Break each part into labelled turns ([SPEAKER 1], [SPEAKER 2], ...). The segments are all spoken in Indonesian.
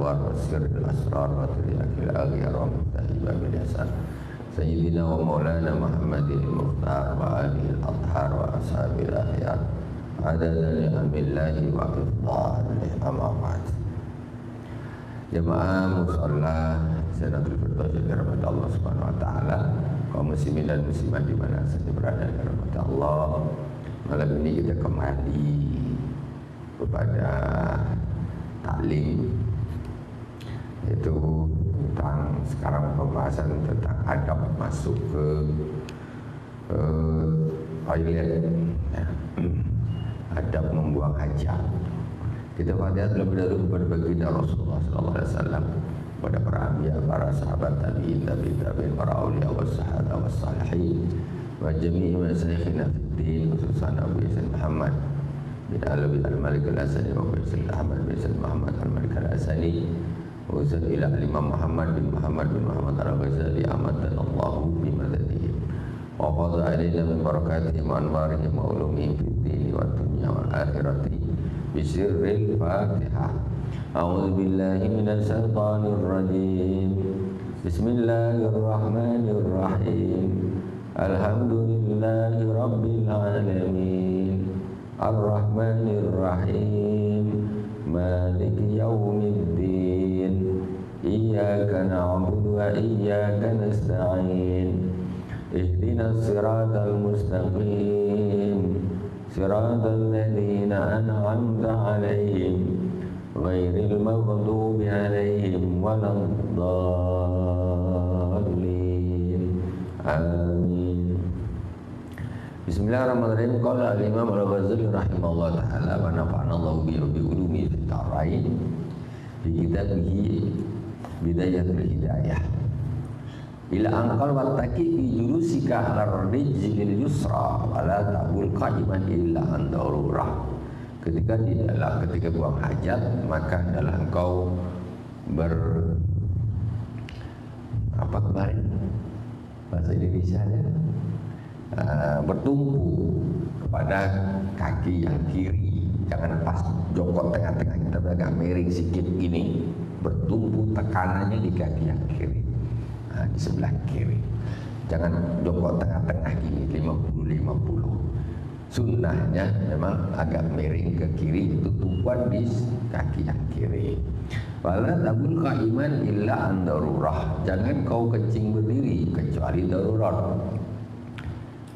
[SPEAKER 1] anwar wa sirril asrar wa tiryakil aghyar wa miftahi babil yasan Sayyidina wa maulana Muhammadin Mukhtar wa alihi al-athhar wa ashabil akhyar adada ni'amillahi wa ifdalihi amma ba'd. Jemaah musalla Senatul Firdaus di rahmat Allah Subhanahu wa taala, kaum muslimin dan muslimat di mana saja berada di rahmat Allah. Malam ini kita kembali kepada taklim, yaitu tentang sekarang pembahasan tentang adab masuk ke toilet, ya. Adab membuang hajat. Kita pada terlebih dahulu kepada baginda Rasulullah SAW, kepada para anbiya, para sahabat tabi'in, tabi'in, para aulia wassahadah wassalihin, wa jami'i masyayikhina fid din, khususan Abu Yasin Muhammad bin Alawi al-Malik al-Asani wa Abu Yasin Ahmad bin Yasin Muhammad al-Malik al-Asani wa Ustaz ila Imam Muhammad bin Muhammad al-Ghazali amadan Allahu bimadadihi wa qadha alaina min barakatihi wa anwarihim wa ulumihim fid din wa dunya wal akhirati bisirril Fatihah. A'udzu billahi minasy syaithanir rajim. Bismillahirrahmanirrahim. Alhamdulillahi rabbil alamin. Ar-Rahmanir Rahim. Maliki yaumiddin. Iyyaka na'budu wa iyyaka nasta'in. Ihdinas siratal mustaqim. Siratal ladzina an'amta 'alaihim ghairil maghdubi 'alaihim waladdallin. Amin. Bismillahirrahmanirrahim. Qala al-Imam al-Ghazali rahimahullah ta'ala wa nafa'ana Allahu bi ulumi fid dharain fi kitabihi Bidayatul Hidayah. Ila angkal wattaki fi jurusika ala rijlil yusra wala ta'bul qa'iman illa an darurah. Ketika buang hajat, maka adalah engkau bahasa Indonesia ya, bertumpu kepada kaki yang kiri. Jangan pas jongkok tengah-tengah, kita agak miring sedikit gini, bertumpu tekanannya di kaki yang kiri, di sebelah kiri. Jangan jongkok tengah-tengah gini 50-50. Sunnahnya memang agak miring ke kiri, itu tumpuan di kaki yang kiri. Wala tabul qaiman illa an darurah. Jangan kau kencing berdiri kecuali darurat.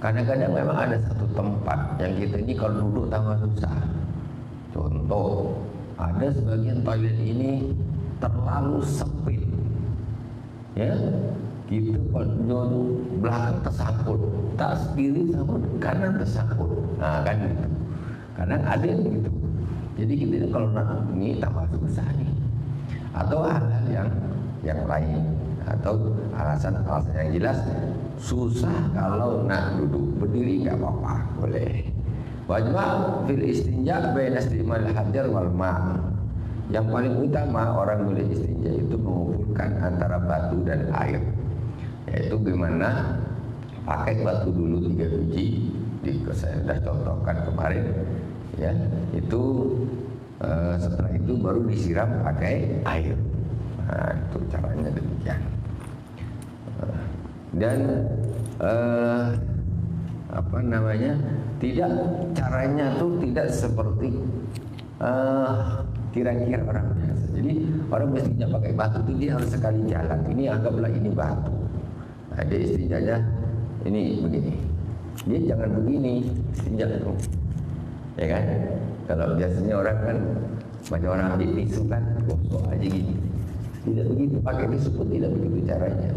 [SPEAKER 1] Kadang-kadang memang ada satu tempat yang kita ini kalau duduk tambah susah. Contoh, ada sebagian toilet ini terlalu sempit, ya. Gitu, kalau belakang tersangkut, tak kiri sangkut, kanan tersangkut. Nah kan gitu. Kadang ada yang gitu. Jadi kita kalau nak ini tambah susah nih. Atau hal-hal yang lain, atau alasan yang jelas susah kalau nak duduk berdiri nggak apa-apa, boleh. Wajma fil istinja baina istimal hajar wal ma'. Yang paling utama orang boleh istinja itu mengumpulkan antara batu dan air. Yaitu gimana pakai batu dulu 3 biji, saya sudah contohkan kemarin, ya. Itu setelah itu baru disiram pakai air. Nah, itu caranya demikian. Dan tidak, caranya tuh tidak seperti kira-kira orang biasa. Jadi orang mestinya pakai batu itu dia harus sekali jalan. Ini anggaplah ini batu. Nah, dia istinjanya ini begini. Dia jangan begini istinja itu, ya kan? Kalau biasanya orang kan banyak orang ambil tisu kan, gosok aja gini. Tidak begitu, pakai tisu pun tidak begitu caranya.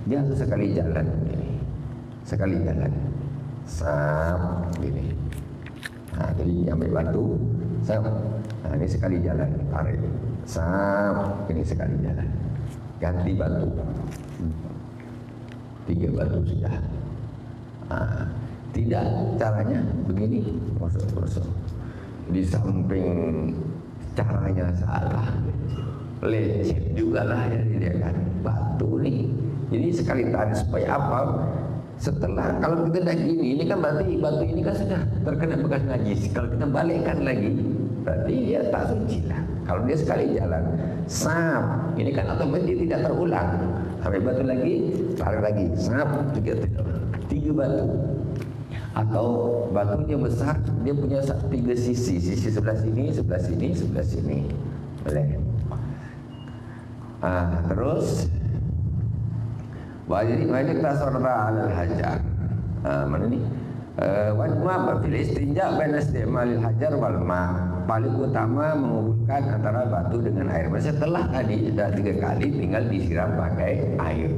[SPEAKER 1] Dia harus sekali jalan begini, sekali jalan, sap gini. Nah, jadi ambil batu, sap. Nah, ini sekali jalan, tarik, sap. Ini sekali jalan, ganti batu. 3 batu sudah. Nah, tidak, caranya begini, gosok. Di samping caranya salah, lecet juga lah ya dia kan, batu nih. Jadi sekali tarik supaya apa? Setelah kalau kita dah gini, ini kan berarti batu ini kan sudah terkena bekas najis. Kalau kita balikkan lagi, berarti dia tak suci lah. Kalau dia sekali jalan, sap, ini kan otomatis dia tidak terulang. Sampai batu lagi, tarik lagi, sap, tiga batu. Atau batunya besar, dia punya 3 sisi, sisi sebelah sini, sebelah sini, sebelah sini, boleh. Terus banyak tasarra alal hajar. Mana ni? Wajma fil istinja baina istimalil hajar wal ma. Paling utama mengumpulkan antara batu dengan air. Maksudnya setelah tadi sudah 3 kali, tinggal disiram pakai air.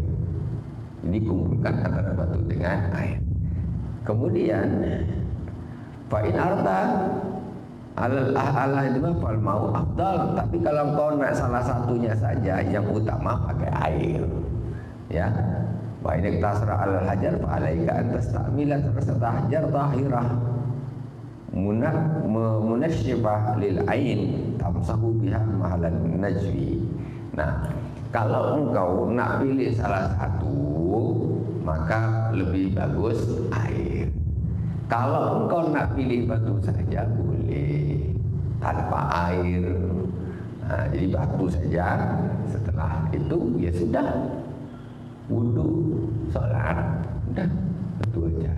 [SPEAKER 1] Jadi kumpulkan antara batu dengan air. Kemudian fa'in arta ala itu fal mau afdal. Tapi kalau kau nak salah satunya saja, yang utama pakai air. Ya. Wa in tasra al hajar fa alaika an tastamila rasata hajar tahirah munashifah lil ain tamsahu biha mahalan najwi. Nah, kalau engkau nak pilih salah satu, maka lebih bagus air. Kalau engkau nak pilih batu saja boleh tanpa air. Nah, jadi batu saja. Setelah itu ya sudah, wudhu, sholat, udah batu aja.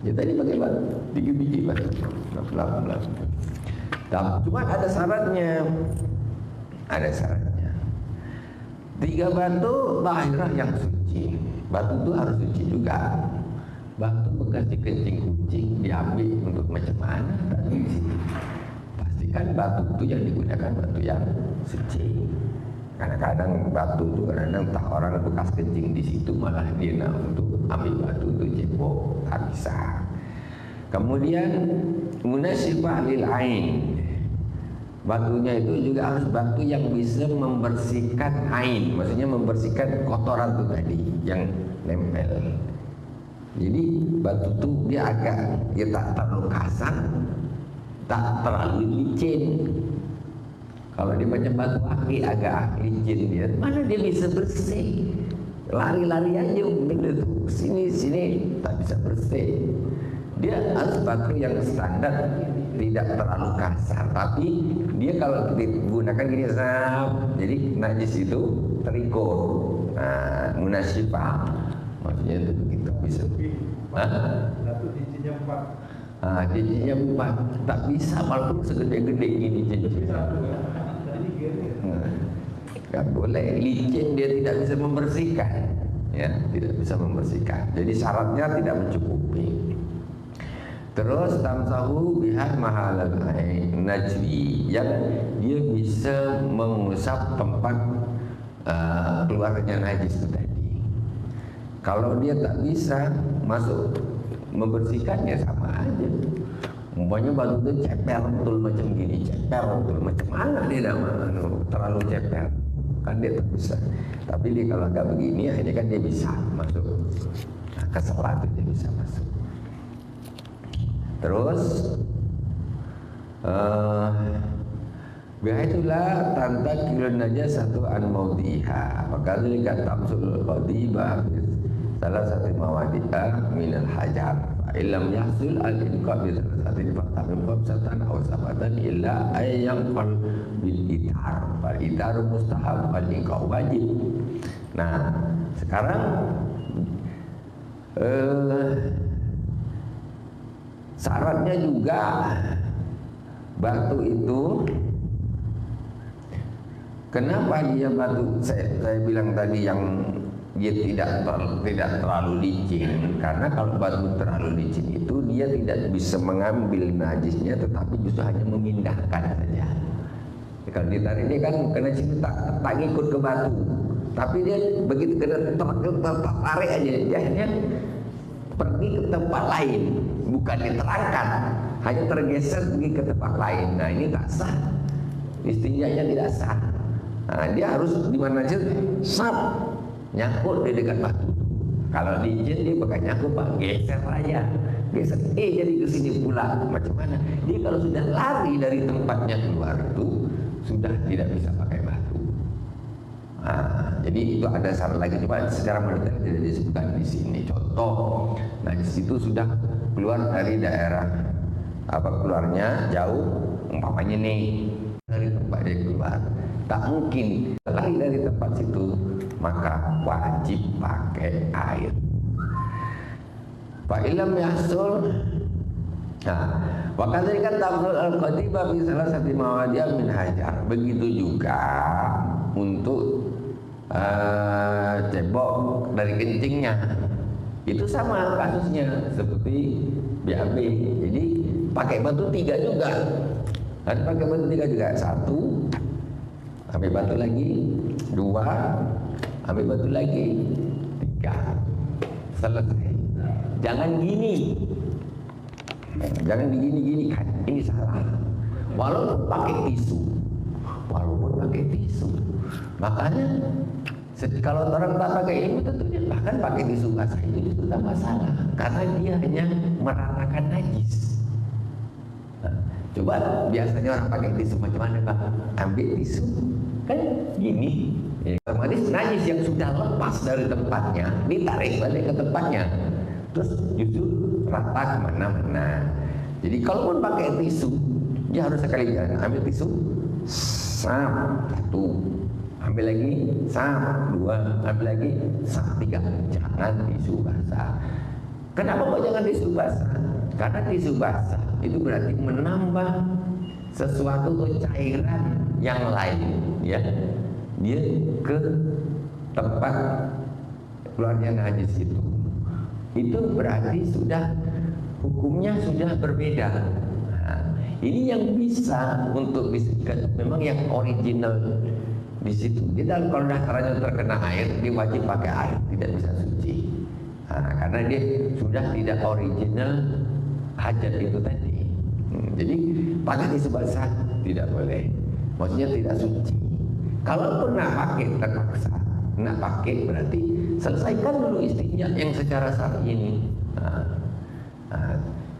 [SPEAKER 1] Ya tadi pakai batu, 3 biji batu, 18. Cuma ada syaratnya. Ada syaratnya. 3 batu tahirah yang suci. Batu itu harus suci juga. Batu bekas dikencing kucing diambil untuk macam mana? Tadi pastikan batu itu yang digunakan batu yang suci. Kadang-kadang batu itu kadang tak orang bekas kencing di situ malah dia nak untuk ambil batu itu cebok, tak bisa. Kemudian munasifah lil ain. Batunya itu juga harus batu yang bisa membersihkan ain, maksudnya membersihkan kotoran itu tadi yang nempel. Jadi batu itu dia agak, dia tak terlalu kasar, tak terlalu licin. Kalau dia macam batu akik agak licin dia, mana dia bisa bersih? Lari-lari aja begitu, sini tak bisa bersih. Dia harus batu yang standar, tidak terlalu kasar, tapi dia kalau digunakan gini jadi najis itu terikur. Nah, munasifah, maksudnya itu begitu bisa.
[SPEAKER 2] Satu cincinnya 4.
[SPEAKER 1] Cincinnya 4, tak bisa walaupun segede-gede gini cincinnya. Gak boleh, licin dia tidak bisa membersihkan, ya tidak bisa membersihkan. Jadi syaratnya tidak mencukupi. Terus tamsahu biha mahalal najwi, yang dia bisa mengusap tempat keluarnya najis itu tadi. Kalau dia tak bisa masuk membersihkan, ya sama aja. Umpamanya batu itu ceper betul macam gini, ceper betul macam mana dia dah terlalu ceper, kan dia tak bisa. Tapi dia kalau agak begini, akhirnya kan dia bisa masuk. Nah, ke salat itu dia bisa masuk. Terus bihaitulah tanta kilun najasatu an maudhiha, maka dzalika tamsul qadibah salah satu mawadita minal hajar. Illam yahsul al-inqab bi salasatin faqamin qabsatan aw sabatan illa ayyam qal bil itar. Fal itar mustahab, fal inqab wajib. Nah, sekarang syaratnya juga batu itu, kenapa dia batu saya bilang tadi yang dia tidak terlalu licin, karena kalau batu terlalu licin itu dia tidak bisa mengambil najisnya, tetapi justru hanya memindahkan saja. Kalau ditarik dia kan kena situ tak ikut ke batu, tapi dia begitu kena tarik aja, dia akhirnya pergi ke tempat lain, bukan diterangkan, hanya tergeser pergi ke tempat lain. Nah ini tak sah, istinjanya tidak sah. Nah, dia harus di mana saja sap nyangkut di dekat batu. Kalau licin dia pakai nyangkut, pak geser aja, geser. Jadi ke sini pula. Macam mana? Dia kalau sudah lari dari tempatnya keluar itu sudah tidak bisa pakai batu. Nah, jadi itu ada syarat lagi, cuma secara mendetail tidak disebutkan di sini. Contoh, nah di situ sudah keluar dari daerah keluarnya jauh, umpamanya nih dari tempat dia keluar, tak mungkin lari dari tempat situ, maka wajib pakai air. Fa illam yahsul, nah, wakadzalika tamsul al-qatiba fi salah satu mawadi'a min hajar. Begitu juga untuk cebok dari kencingnya, itu sama kasusnya seperti BAB. Jadi pakai batu 3 juga. Dan pakai batu 3 juga. 1, ambil batu lagi, 2, ambil batu lagi, 3. Selesai. Jangan gini. Jangan begini-gini kan. Ini salah. Walaupun pakai tisu. Makanya kalau orang tak pakai ilmu tentunya bahkan pakai tisu basah itu tak masalah, karena dia hanya meratakan najis. Nah, coba biasanya orang pakai tisu macam mana Pak? Ambil tisu kan gini, ya, otomatis najis yang sudah lepas dari tempatnya ditarik balik ke tempatnya, terus justru rata kemana-mana. Jadi kalaupun pakai tisu, dia harus sekali ambil tisu, 1, ambil lagi, 2, ambil lagi, 3. Jangan tisu basah. Kenapa kok jangan tisu basah? Karena tisu basah itu berarti menambah sesuatu cairan yang lain, ya. Dia ke tempat keluarnya najis itu. Itu berarti sudah hukumnya sudah berbeda. Nah, ini yang bisa untuk memang yang original di situ. Dia kalau dasarnya terkena air, dia wajib pakai air, tidak bisa suci. Nah, karena dia sudah tidak original hajat itu tadi. Jadi pakai tisu basah tidak boleh. Maksudnya tidak suci. Kalaupun nak pakai terpaksa, nak pakai berarti selesaikan dulu istinja yang secara syar'i ini.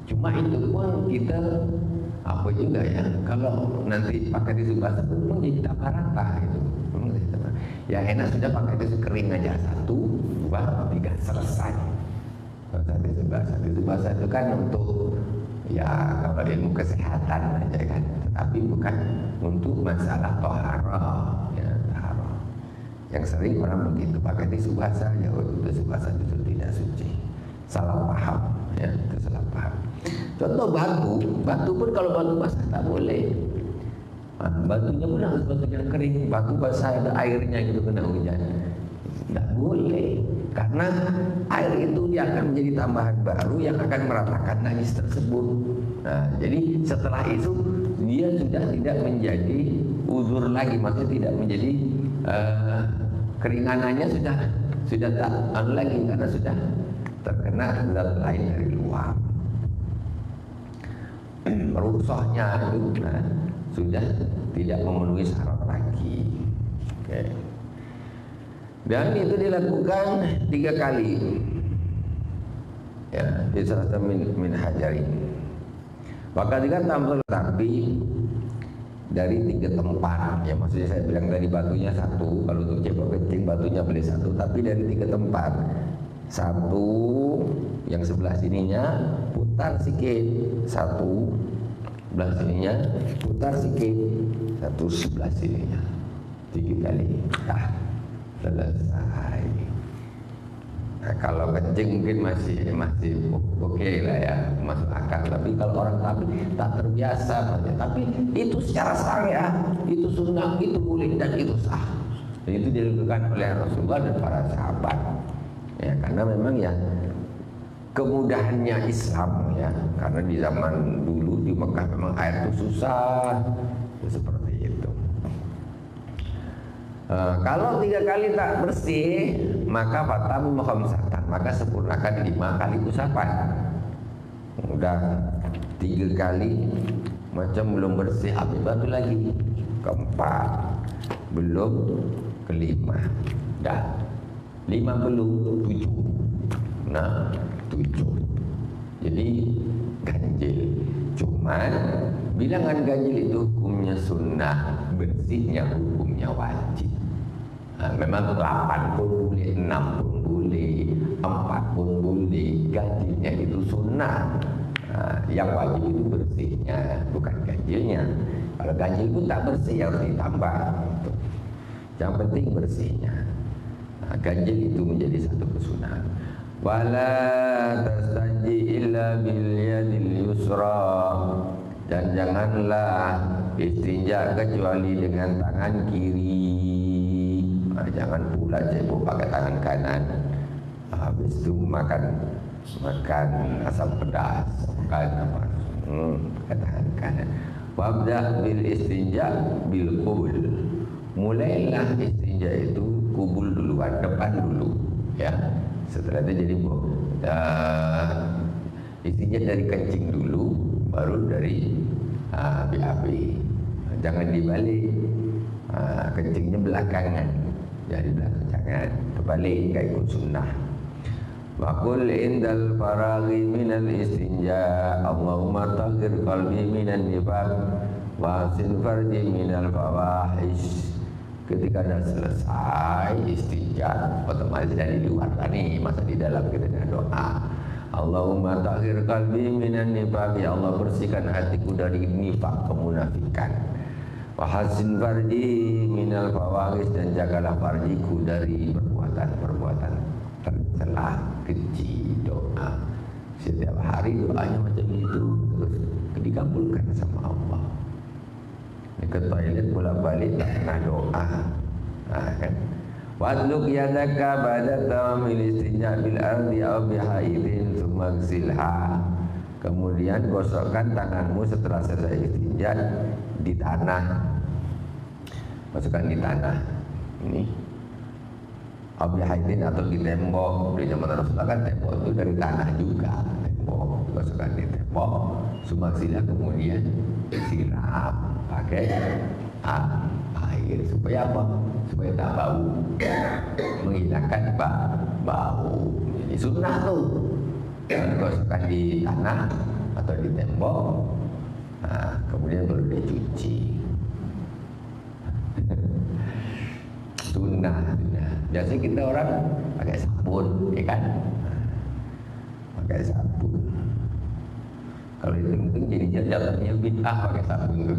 [SPEAKER 1] Cuma itu pun kita apa juga ya, kalau nanti pakai tisu basah itu pun jadi tak rata gitu. Ya enak sudah pakai tisu kering aja, 1, 2, 3 selesai. Tisu basah itu kan untuk ya kalau ilmu kesehatan aja kan, tapi bukan untuk masalah toharoh, ya, toharoh. Yang sering orang begitu pakai tisu basah, ya tisu basah itu tidak suci. Salah paham, ya, itu salah paham. Contoh batu pun kalau batu basah tak boleh. Batunya pun harus batu yang kering. Batu basah ada airnya gitu kena hujan, tidak boleh, karena air itu dia akan menjadi tambahan baru yang akan meratakan najis tersebut. Nah, jadi setelah itu dia sudah tidak menjadi uzur lagi, maksudnya tidak menjadi keringanannya sudah tak lagi karena sudah terkena zat lain dari luar. Rukshohnya itu sudah tidak memenuhi syarat lagi. Okay. Dan itu dilakukan 3 kali. Ya, di salah satu min hajari. Maka juga tampil tapi dari 3 tempat. Ya maksudnya saya bilang dari batunya 1, kalau untuk cebok kencing batunya boleh 1, tapi dari 3 tempat. 1 yang sebelah sininya putar sikit, 1 sebelah sininya putar sikit, 1 sebelah sininya 3 kali. Dah selesai. Nah, kalau kencing mungkin masih oke lah ya, masuk akal. Tapi kalau orang tak terbiasa, tapi itu secara syariah itu sunnah, itu boleh dan itu sah. Dan itu dilakukan oleh Rasulullah dan para sahabat. Ya, karena memang ya kemudahannya Islam ya, karena di zaman dulu di Mekah memang air itu susah, seperti itu. Kalau 3 kali tak bersih, maka fatam khamsatan, maka sempurnakan 5 kali usapan. Udah 3 kali macam belum bersih, ambil batu lagi, keempat belum, kelima, dah 5 belum, 7. Nah 7 jadi ganjil. Cuman bilangan ganjil itu hukumnya sunnah, bersihnya hukumnya wajib. Nah, memang 8 pun boleh, 6 pun boleh, 4 pun boleh. Ganjilnya itu sunnah. Nah, yang wajib itu bersihnya, bukan ganjilnya. Kalau ganjil pun tak bersih harus ditambah. Gitu. Yang penting bersihnya. Nah, ganjil itu menjadi satu kesunahan. Wala tastanji illa bil yadil yusra, dan janganlah istinja kecuali dengan tangan kiri. Nah, jangan pula cebok pakai tangan kanan. Habis itu makan asam pedas, makan apa? Pakai tangan kanan. Wabda bil istinja bil qubul. Mulailah istinja itu kubul duluan, depan dulu, ya. Setelah itu jadi istinja dari kencing dulu, baru dari BAB. Jangan dibalik. Kencingnya belakangan, jadi belakangan, kebalik, nggak ikut sunnah. Waqul indal faraghi minal istinja Allahumma tahhir qalbi minan nifaq wa sin farji minal fawahish. Ketika dah selesai istinja, otomatis dari luar tadi, masa di dalam kita dengan doa. Allahumma tahhir qalbi minan nifaq, ya Allah bersihkan hatiku dari nifaq, kemunafikan. Wa hasin farji minal fawahish, dan jagalah farjiku dari perbuatan-perbuatan tercela, keji. Doa setiap hari, doanya macam itu terus dikabulkan sama Allah. Ke toilet bolak-balik tak pernah doa, kan? Wadluk yadaka ba'da tamamil istinja bil ardi aw bihaidin tsumma ghsilha. Kemudian gosokkan tanganmu setelah selesai istinja di tanah. Masukkan di tanah ini. Aw bihaidin atau di tembok. Di zaman Rasulullah kan tembok itu dari tanah juga. Tembok gosokkan di tembok. Tsumma ghsilha, kemudian siram pakai air. Supaya apa? Supaya tak bau, menghilangkan bau. Jadi sunnah tuh, gosokkan di tanah atau di tembok, kemudian baru dicuci. Sunnah. Biasanya kita orang pakai sabun, ya kan? Pakai sabun. Kalau itu mungkin jadi jatuhnya bid'ah pakai sabun.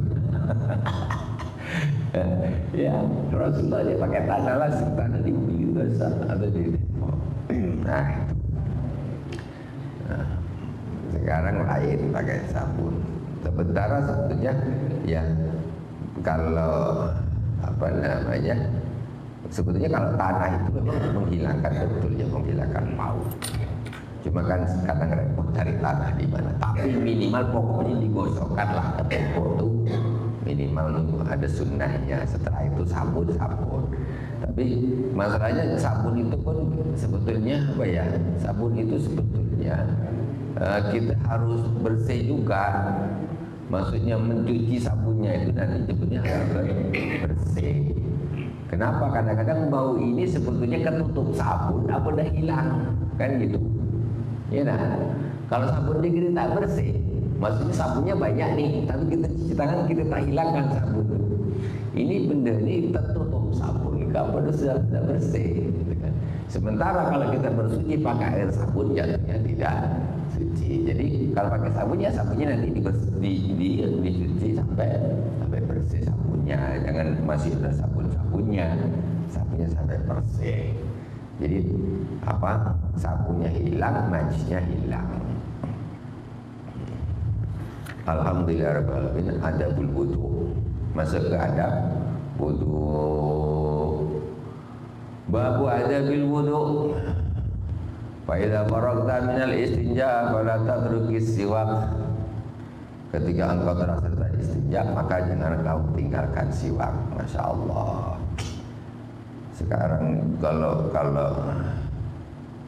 [SPEAKER 1] Ya, Rasulullah dia pakai tanah lah, tanah di bumi basah atau di tembok. Nah itu. Sekarang lain pakai sabun. Sementara sebetulnya ya kalau apa namanya, sebetulnya kalau tanah itu memang menghilangkan, betul ya, menghilangkan bau. Cuma kan kadang repot cari tanah di mana. Tapi minimal pokoknya digosokkan lah ke tembok itu, minimal ada sunnahnya. Setelah itu sabun. Tapi masalahnya sabun itu pun sebetulnya apa ya? Sabun itu sebetulnya kita harus bersih juga. Maksudnya mencuci sabunnya itu nanti sebetulnya harus bersih. Kenapa? Kadang-kadang bau ini sebetulnya ketutup sabun, apa udah hilang, kan gitu. Ya nah, kalau sabunnya kita tak bersih, maksudnya sabunnya banyak nih, tapi kita cuci tangan kita tak hilangkan sabun. Ini benda ini tertutup sabun, kalau sudah bersih. Gitu kan. Sementara kalau kita bersuci pakai air sabun, jatuhnya tidak suci. Jadi kalau pakai sabunnya nanti dicuci sampai bersih sabunnya. Jangan masih ada sabunnya sampai bersih. Jadi apa, sabunnya hilang, najisnya hilang. Alhamdulillah rabbil alamin. Adabul wudu, masuk ke adab wudu. Babu adabil wudu. Fa idza faragta minal istinja fala tatrukis siwak. Ketika engkau telah selesai istinja, maka jangan engkau tinggalkan siwak. Masya Allah. Sekarang kalau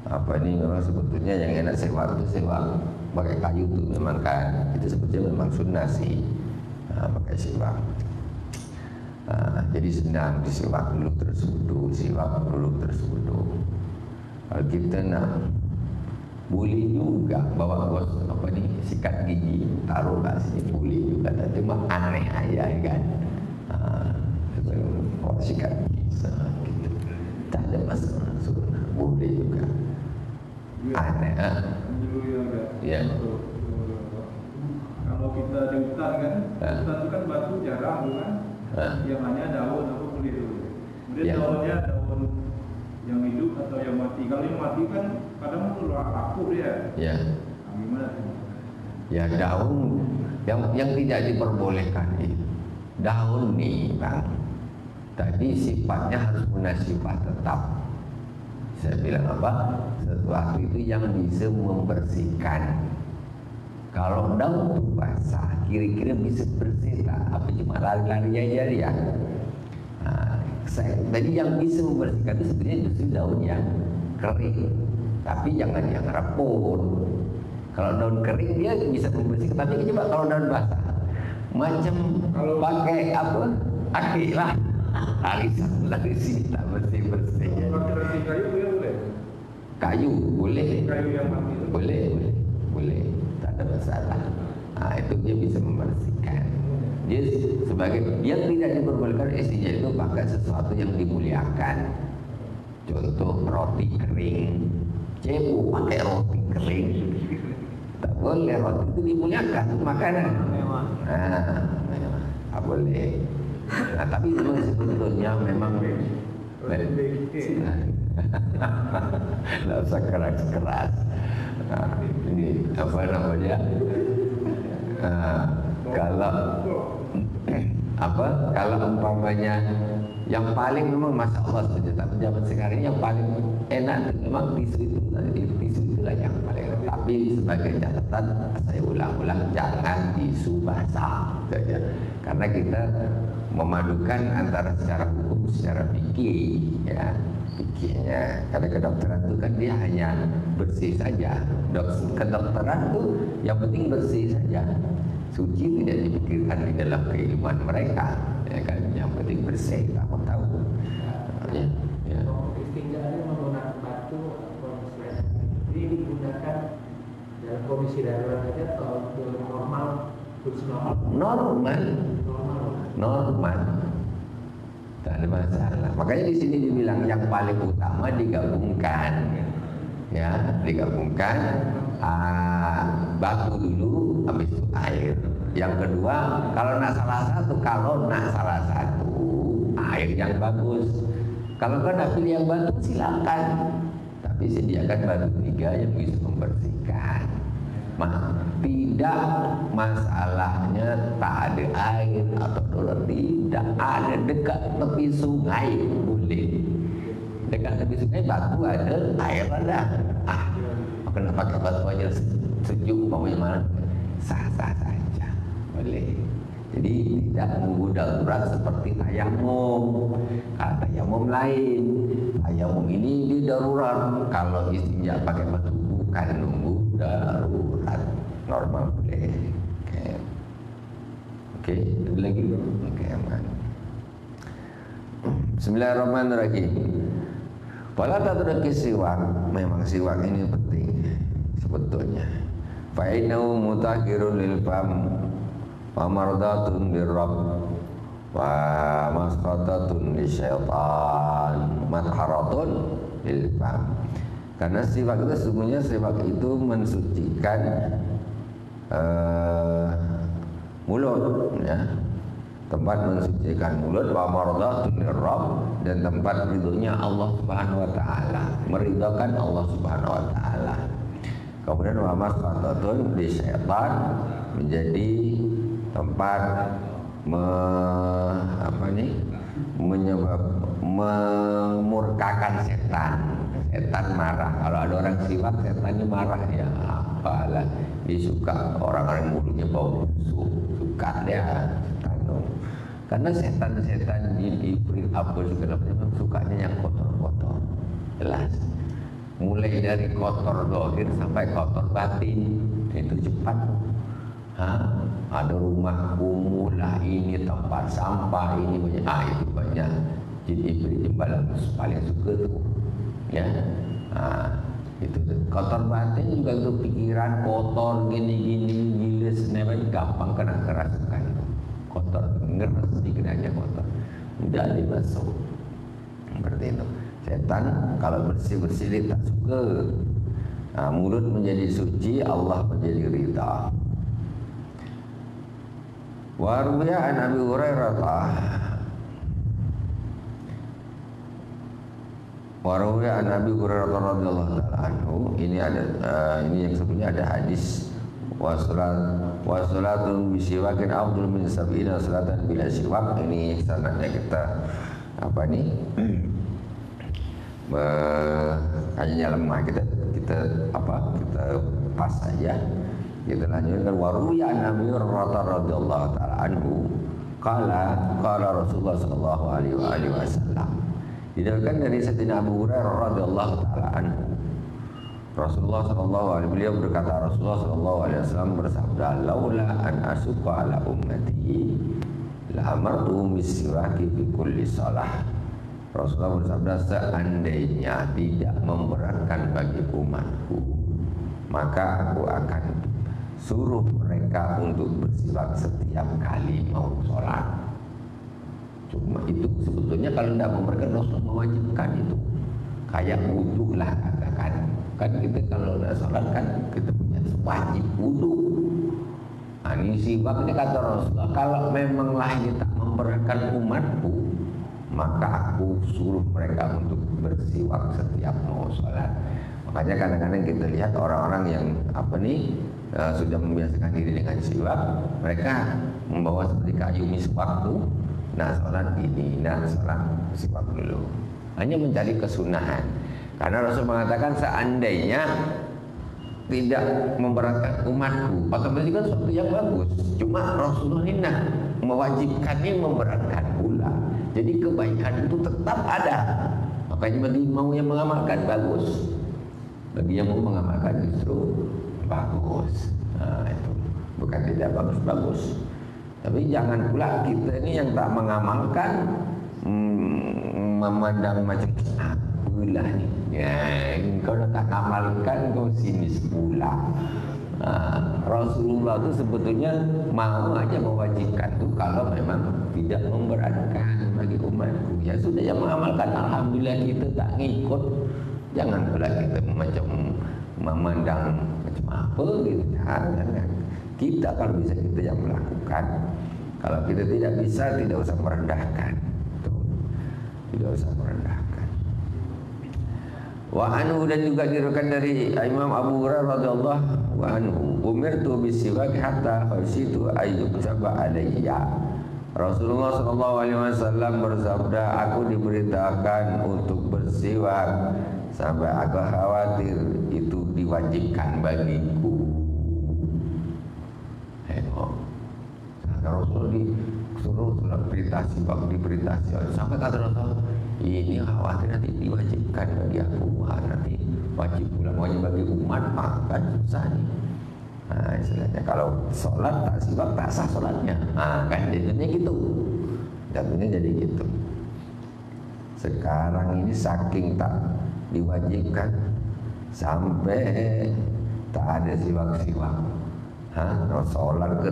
[SPEAKER 1] apa ini memang sebetulnya yang enak siwak itu siwak pakai kayu itu memang kan, itu sebetulnya memang sunnah sih, pakai siwak. Jadi senang disiwak dulu terus wudu, siwak dulu terus wudu. Kalau kita nak boleh juga bawa gos apa nih, sikat gigi taruh kat sini boleh juga, tapi cuma aneh aja kan. Bawa sikat gigi gitu. Tak ada masalah, sunnah boleh juga. Aneh
[SPEAKER 2] Dulu yang ada
[SPEAKER 1] ya.
[SPEAKER 2] kalau kita di hutan kan, hutan itu kan batu jarang kan, yang hanya daun apa kulit dulu. Kemudian daunnya daun yang hidup atau yang mati. Kalau yang mati kan kadang perlu laku dia. Nah, gimana?
[SPEAKER 1] Ya daun yang tidak diperbolehkan itu daun nih bang. Tadi sifatnya harus punya sifat tetap. Saya bilang apa? Sesuatu itu yang bisa membersihkan. Kalau daun itu basah, kira-kira bisa bersih tak? Apa cuma lari-lari aja dia? Nah, jadi yang bisa membersihkan itu sebenarnya justru daun yang kering, tapi jangan yang rapun. Kalau daun kering dia bisa membersihkan, tapi coba kalau daun basah, macam pakai apa? Aki lah, lari sini tak bersih.
[SPEAKER 2] Pakai kayu dia boleh?
[SPEAKER 1] Kayu boleh.
[SPEAKER 2] Kayu yang mati itu?
[SPEAKER 1] Boleh, tak ada masalah. Nah, itu dia bisa membersihkan. Dia tidak diperbolehkan istrinya itu pakai sesuatu yang dimuliakan. Contoh roti kering, cepu pakai roti kering. Tak boleh, roti itu dimuliakan, itu makanan. Tak boleh. Nah, tapi sebetulnya memang nggak usah keras. Nah, ini apa namanya? Kalau umpamanya yang paling memang masya Allah saja, tapi zaman sekarang yang paling enak memang tisu itulah yang paling enak. Tapi sebagai catatan saya ulang-ulang, jangan tisu basah saja, karena kita memadukan antara secara hukum secara fikih ya. Pikirnya, karena kedokteran itu kan dia hanya bersih saja. Kedokteran itu yang penting bersih saja. Suci tidak dipikirkan di dalam kehidupan mereka, ya kan? Yang penting bersih, kamu tahu. Ya.
[SPEAKER 3] Istinja ini menggunakan batu atau ini digunakan dalam kondisi darurat saja atau
[SPEAKER 1] normal. Tak ada masalah. Makanya di sini dibilang yang paling utama digabungkan, ya, batu dulu, habis itu air. Yang kedua, kalau nak salah satu, air yang bagus. Kalau kau nak pilih yang batu silakan, tapi sediakan batu 3 yang bisa membersihkan. Tidak masalahnya tak ada air atau dolar, tidak ada dekat tepi sungai boleh. Dekat tepi sungai batu ada, air ada. Kenapa pakai batu aja sejuk maunya mana? Sah-sah saja boleh. Jadi tidak menunggu darurat seperti tayamum. Kalau tayamum lain, tayamum ini di darurat. Kalau istinja pakai batu bukan nunggu darurat, normal boleh. Oke, ada lagi? Oke, aman. Bismillahirrahmanirrahim. Wala tatraki siwak, memang siwak ini penting sebetulnya. Fa innahu mutahhirun lil fam wa mardatun lirrabb wa masqatatun lisyaitan matharatun lil fam. Karena siwak itu sesungguhnya siwak itu mensucikan mulut, ya, tempat mensucikan mulut, wa mardatun lirrabb, dan tempat ridhonya Allah Subhanahu wa taala, meridhakan Allah Subhanahu wa taala. Kemudian wa masqatatun li syaitan, menjadi tempat memurkakan setan. Setan marah. Kalau ada orang siwak, setannya marah, ya apalah, dia suka orang-orang mulutnya bau busuk, suka dia setan. Karena setan-setan di apa segala macam sukanya yang kotor-kotor, jelas. Mulai dari kotor zahir sampai kotor batin, itu cepat. Ada rumah kumuh lah, ini tempat sampah, ini banyak. Itu banyak. Jadi iblis jembalan paling suka tuh, ya. Itu kotor batin juga itu pikiran kotor gini-gini, giles, gampang kena kerasukan. Kotor, ngeres sedikit aja kotor, tidak dimasuk. Seperti itu. Setan kalau bersih-bersih dia tak suka. Mulut menjadi suci, Allah menjadi ridha. Wa ruwiya an Abi Hurairah radhiyallahu taala anhu. Ini ada ini yang sebelumnya ada hadis wasolatun bisiwakin abdul min sab'ina salatan bila siwak. Ini sanadnya kita apa nih? Kayaknya lemah, kita pas saja. Kita lanjutkan waruya Nabi radhiyallahu taala anhu qala Rasulullah sallallahu alaihi wasallam. Diriwayatkan dari Sayyidina Abu Hurairah radhiyallahu taala anhu. Rasulullah sallallahu alaihi beliau berkata, Rasulullah sallallahu alaihi wasallam bersabda, laula an asuqa ala ummati la amartuhum bisiwaki fi kulli shalah. Rasulullah bersabda, seandainya tidak memberatkan bagi umatku, maka aku akan suruh mereka untuk bersiwak setiap kali mau sholat. Cuma itu sebetulnya kalau tidak memberatkan, Rasulullah mewajibkan itu. Kayak wudhu lah katakan. Kan kita kalau tidak sholat kan kita punya wajib wudhu. Nah, ini siwak ini kata Rasulullah, kalau memanglah ini tak memberatkan umatku, maka aku suruh mereka untuk bersiwak setiap mau sholat. Makanya kadang-kadang kita lihat orang-orang yang sudah membiasakan diri dengan siwak, mereka membawa seperti kayu miswak tuh, nah sholat ini, nah sholat siwak dulu. Hanya mencari kesunahan. Karena Rasul mengatakan seandainya tidak memberatkan umatku, otomatis kan sesuatu yang bagus. Cuma Rasulullah ini mewajibkannya memberatkan pula. Jadi kebaikan itu tetap ada. Makanya bagi mau yang mengamalkan bagus, bagi yang mau mengamalkan justru bagus. Nah, itu bukan tidak bagus-bagus. Tapi jangan pula kita ini yang tak mengamalkan memandang macam apalah nih. Ya, kalau tak amalkan kau sinis pula. Nah, Rasulullah itu sebetulnya mau aja mewajibkan tuh kalau memang tidak memberatkan bagi umatku. Ya sudah, yang mengamalkan alhamdulillah, kita tak ngikut. Jangan pula kita macam memandang macam apa gitu. Jangan. Kita kalau bisa kita yang melakukan. Kalau kita tidak bisa, tidak usah merendahkan. Tuh. Tidak usah merendahkan. Wa anhu, dan juga diriwayatkan dari Imam Abu Hurairah radhiyallahu anhu, umirtu bisiwak hatta khasyitu ayyuktaba alayya. Rasulullah sallallahu alaihi wasallam bersabda, aku diberitakan untuk bersiwak sampai aku khawatir itu diwajibkan bagiku. Rasul disuruh berita siwak, diberita siwak, sampai kata Rasul, ini khawatir nanti diwajibkan bagi aku. Nanti wajib pula bagi umat, maka susah nih. Nah, istilahnya kalau sholat tak siwak tak sah sholatnya. Nah, kan jadinya gitu. Jadinya jadi gitu. Sekarang ini saking tak diwajibkan sampai tak ada siwak-siwak. Sholat ke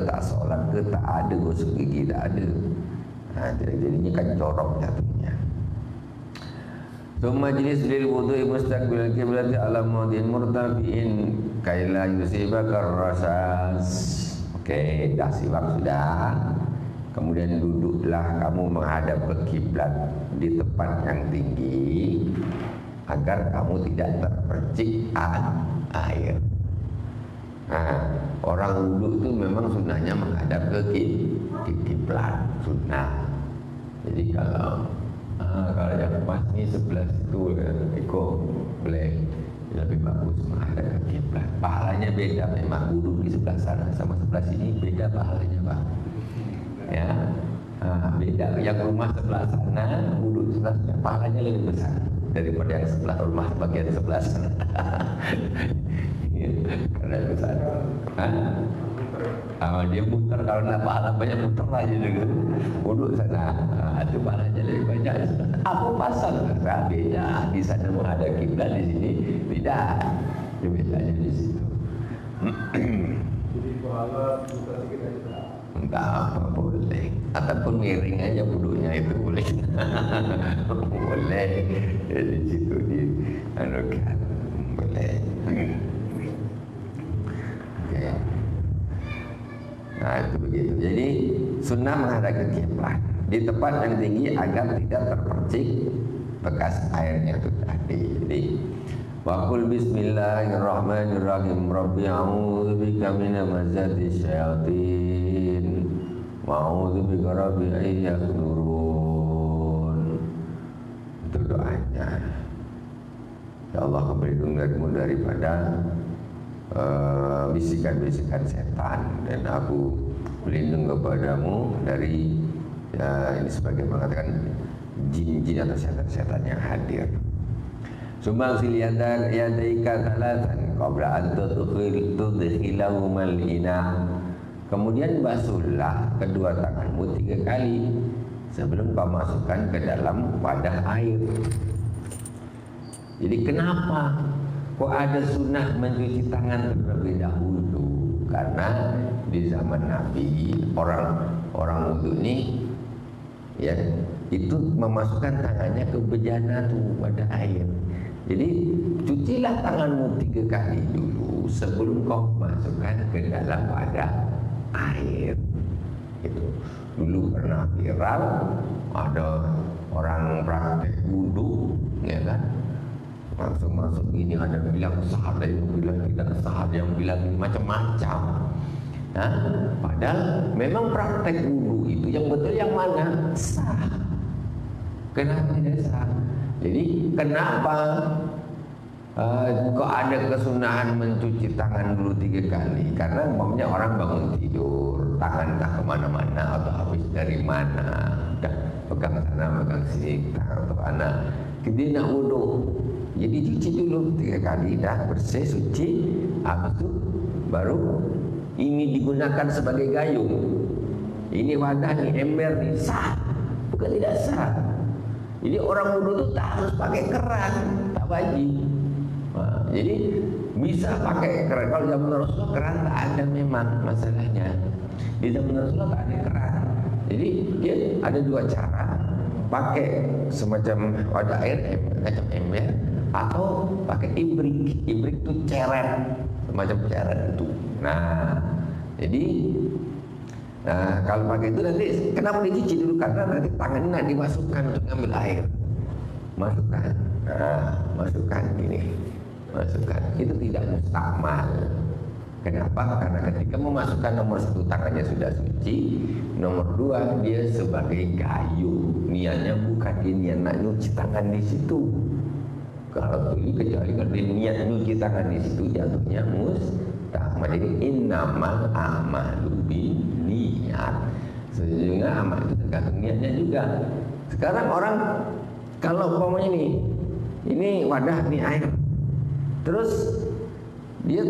[SPEAKER 1] tak ada, gosok gigi tak ada. Nah, jadinya kan corok jatuhnya. Majlis lil wudu'i mustaqbil qiblati ala mudin murtafi'in kaila yusibaka rasas. Oke, dah siwak sudah. Kemudian duduklah kamu menghadap ke kiblat di tempat yang tinggi agar kamu tidak terpercik air. Nah, orang wudhu itu memang sunnahnya menghadap ke kiblat, sunnah. Jadi kalau yang pas ini sebelah situ boleh, lebih bagus menghadap ke kiblat. Pahalanya beda, memang wudhu di sebelah sana sama sebelah sini beda pahalanya, Pak. Ya, beda. Yang rumah sebelah sana, wudhu sebelah sana, pahalanya lebih besar daripada yang sebelah rumah bagian sebelah sana. Karena besar. Dia muter, kalau nak pahala banyak muter aja juga. Wudhu sana, itu pahalanya lebih banyak. Apa pasal? Beda. Di sana menghadap kiblat, di sini tidak. Itu bedanya di situ.
[SPEAKER 2] Jadi pahala kita aja.
[SPEAKER 1] Entah apa boleh. Ataupun miring aja wudhunya itu boleh. Boleh. Di situ di anukan boleh. Nah, itu begitu. Jadi sunnah menghadap ke kiblat di tempat yang tinggi agar tidak terpercik bekas airnya itu tadi. Jadi waqul bismillahirrahmanirrahim rabbi a'udzubika min hamazati syayatin wa a'udzubika rabbi an yahdurun. Itu doanya. Ya Allah, aku berlindung darimu daripada bisikan-bisikan setan, dan aku berlindung kepadamu dari ini sebagai mengatakan jin-jin atau setan-setan yang hadir. Sumbang siliatan yadaika talatan qabla an tudkhilahumal ina. Kemudian basuhlah kedua tanganmu 3 kali sebelum kau masukkan ke dalam wadah air. Jadi kenapa kok ada sunnah mencuci tangan terlebih dahulu? Karena di zaman Nabi orang wudu ini ya itu memasukkan tangannya ke bejana tuh wadah air. Jadi cucilah tanganmu 3 kali dulu sebelum kau masukkan ke dalam wadah air. Itu dulu pernah viral, ada orang praktek wudu, ya kan? Langsung masuk ini, ada yang bilang sah, ada yang bilang tidak sah, ada yang bilang macam-macam. Nah, padahal memang praktek wudu itu yang betul yang mana? Sah. Kenapa tidak sah? Jadi kenapa kok ada kesunahan mencuci tangan dulu 3 kali? Karena umpamanya orang bangun tidur, tangan entah kemana-mana atau habis dari mana, udah pegang sana, pegang sini, tangan atau mana, kita nak wudu. Jadi cuci dulu 3 kali, dah bersih, suci, habis itu baru ini digunakan sebagai gayung. Ini wadah nih, ember nih, sah, bukan tidak sah. Jadi orang wudu itu tak harus pakai keran, tak wajib. Nah, jadi bisa pakai keran. Kalau zaman Rasulullah keran tak ada memang masalahnya. Di zaman Rasulullah tak ada keran. Jadi dia ada 2 cara, pakai semacam wadah air, macam ember, atau pakai ibrik. Ibrik itu ceret, semacam ceret itu. Nah, jadi kalau pakai itu nanti kenapa dicuci dulu? Karena nanti tangannya nak dimasukkan untuk ngambil air. Masukkan. Nah, masukkan gini. Masukkan. Itu tidak mustakmal. Kenapa? Karena ketika memasukkan nomor 1 tangannya sudah suci, nomor 2 dia sebagai gayung. Niatnya bukan dia niat nak nyuci tangan di situ. Kalau itu kecuali kalau dia niat nyuci tangan di situ jatuhnya mustakmal. Jadi innamal a'malu niat. Sehingga amal itu tergantung niatnya juga. Sekarang orang kalau umpamanya ini wadah nih air, terus dia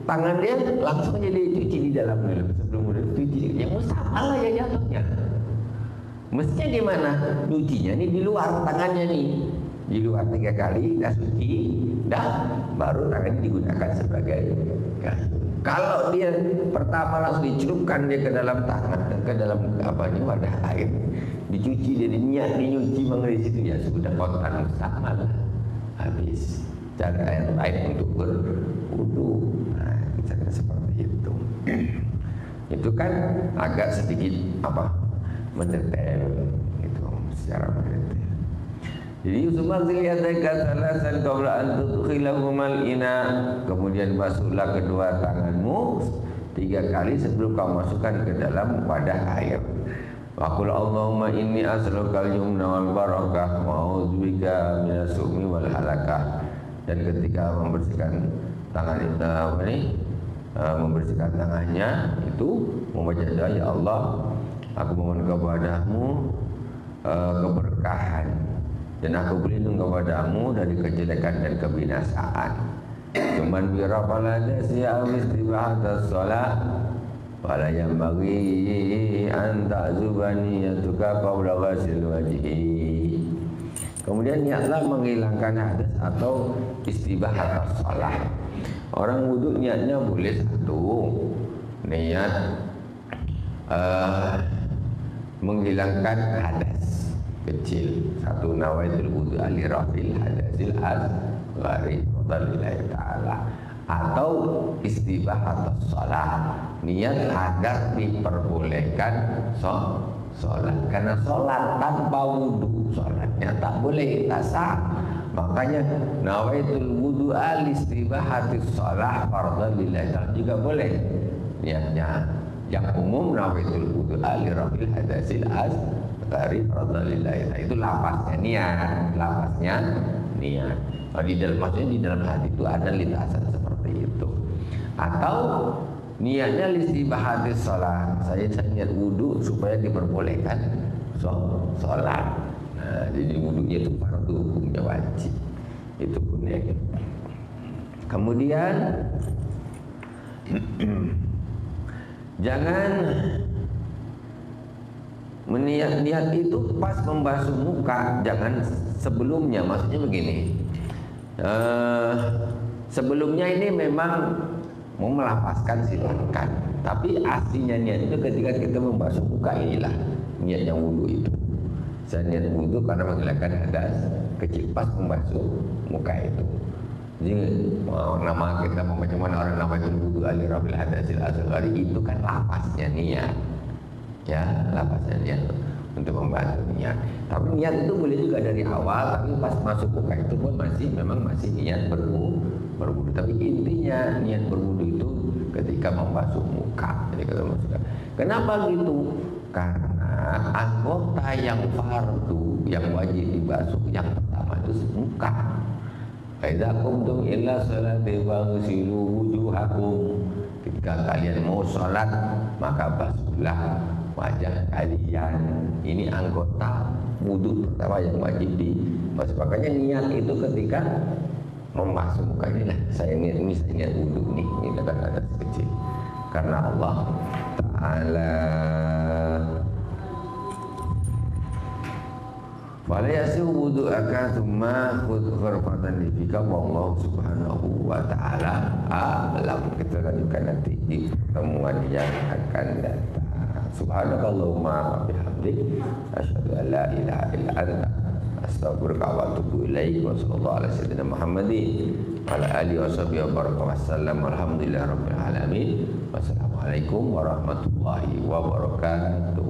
[SPEAKER 1] tangan dia langsung aja dicuci di dalam dulu sebelum udah cuci, yang mustakmal lah ya jatuhnya. Mestinya gimana? Cucinya nih di luar tangannya nih, di luar 3 kali, dah suci, dah baru tangannya digunakan sebagai gayung. Kalau dia pertama langsung dicelupkan dia ke dalam tangan, ke dalam wadah air, dicuci, dia niat dicuci mengenai situ, ya sudah kontan mustakmal, habis cari air lain untuk berwudu. Nah, misalnya seperti itu. Itu kan agak sedikit mendetail gitu, secara mendetail. Jadi Usman ziliyadaka salasan qabla an tudkhilahumal ina. Kemudian basuhlah kedua tanganmu 3 kali sebelum kau masukkan ke dalam wadah air. Wa qul Allahumma inni as'aluka al-yumna wal barakah wa a'udzubika minas sumi wal halakah. Dan ketika membersihkan tangan membersihkan tangannya itu membaca doa, ya Allah, aku mohon kepadamu keberkahan, dan aku berlindung kepadamu dari kejelekan dan kebinasaan. Cuman birafalada si'am istibahatas sholat wala yang bagi anta zubani yatuka qabla ghasil wajhi. Kemudian niatlah menghilangkan hadas atau istibahatas sholat. Orang wudu niatnya boleh 1 niat menghilangkan hadas kecil, 1 nawaitul wudu li rafil hadasil asghari lillahi ta'ala. atau istibahatus shalah, niat agar diperbolehkan sholat. Karena sholat tanpa wudu, sholatnya tak boleh, tak sah. Makanya nawaitul wudu al-istibahatis shalah fardhu lillahi ta'ala juga boleh. Niatnya yang umum nawaitul wudu al-rafil hadasil asghari fardhu lillahi ta'ala. Itu lafaznya niat, lafaznya niat. Di dalam, maksudnya di dalam hati itu ada lintasan seperti itu. Atau niatnya listibahatis sholat, saya niat wudu supaya diperbolehkan sholat. Nah, jadi wudunya itu fardu, hukumnya wajib. Itu pun ya. Kemudian jangan niat itu pas membasuh muka, jangan sebelumnya. Maksudnya begini, sebelumnya ini memang mau melafazkan silahkan, tapi aslinya niat itu ketika kita membasuh muka, inilah niatnya wudu itu. Saya niat wudu karena menghilangkan hadas kecil pas membasuh muka itu. Jadi nama kita macam mana orang namanya wudu al-rafil hadasil asghari, itu kan lafaznya niat, ya, lafaznya niat untuk membantu niat. Tapi niat itu boleh juga dari awal, tapi pas masuk muka itu pun memang masih niat berwudu. Tapi intinya niat berwudu itu ketika membasuh muka. Kenapa gitu? Karena anggota yang fardu yang wajib dibasuh yang pertama itu muka. Idza qumtum ila sholati faghsilu wujuhakum. Ketika kalian mau sholat, maka basuhlah wajah kalian. Ini anggota wudu pertama yang wajib dibasuh. Makanya niat itu ketika membasuh muka, ini lah saya niat wudu nih, ini kata-kata kecil. Karena Allah Ta'ala wala yasihu wudu'aka thumma khudh ghurfatan lifika wallahu subhanahu wa ta'ala alam. Kita lanjutkan nanti di pertemuan yang akan datang. Subhanakallahumma wa bihamdik asyhadu an la ilaha illa anta astaghfiruka wa atubu ilaik. Wa sallallahu ala sayyidina Muhammadin wa ala alihi wa sahbihi wa baraka wa sallam. Alhamdulillahi rabbil alamin. Wassalamualaikum warahmatullahi wabarakatuh.